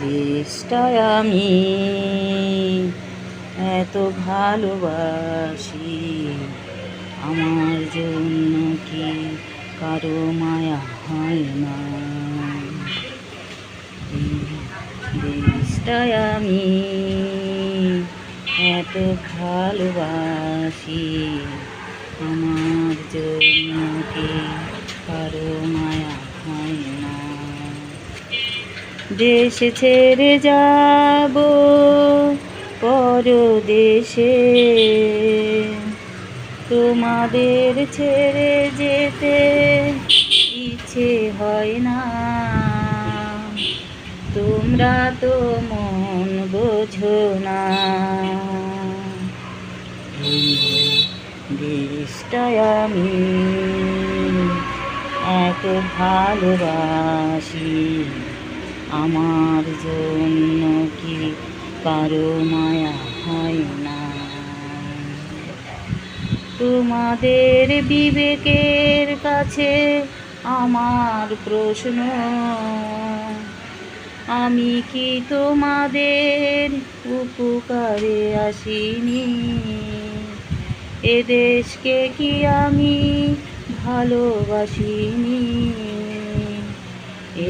দেশটায় আমি এত ভালোবাসি, আমার জন্য কি কারো মায়া হয় না? দেশটায় আমি এত ভালোবাসি, আমার জন্য কি কারো মায়া হয় না? দেশ ছেড়ে যাব পরদেশে, তোমাদের ছেড়ে যেতে ইচ্ছে হয় না। তোমরা তো মন বোঝো না। দেশটায় আমি এত ভালোবাসি, আমার জন্য কি কারো মায়া হয় না? তোমাদের বিবেকের কাছে আমার প্রশ্ন, আমি কি তোমাদের উপকারে আসিনি? এদেশকে কি আমি ভালোবাসিনি?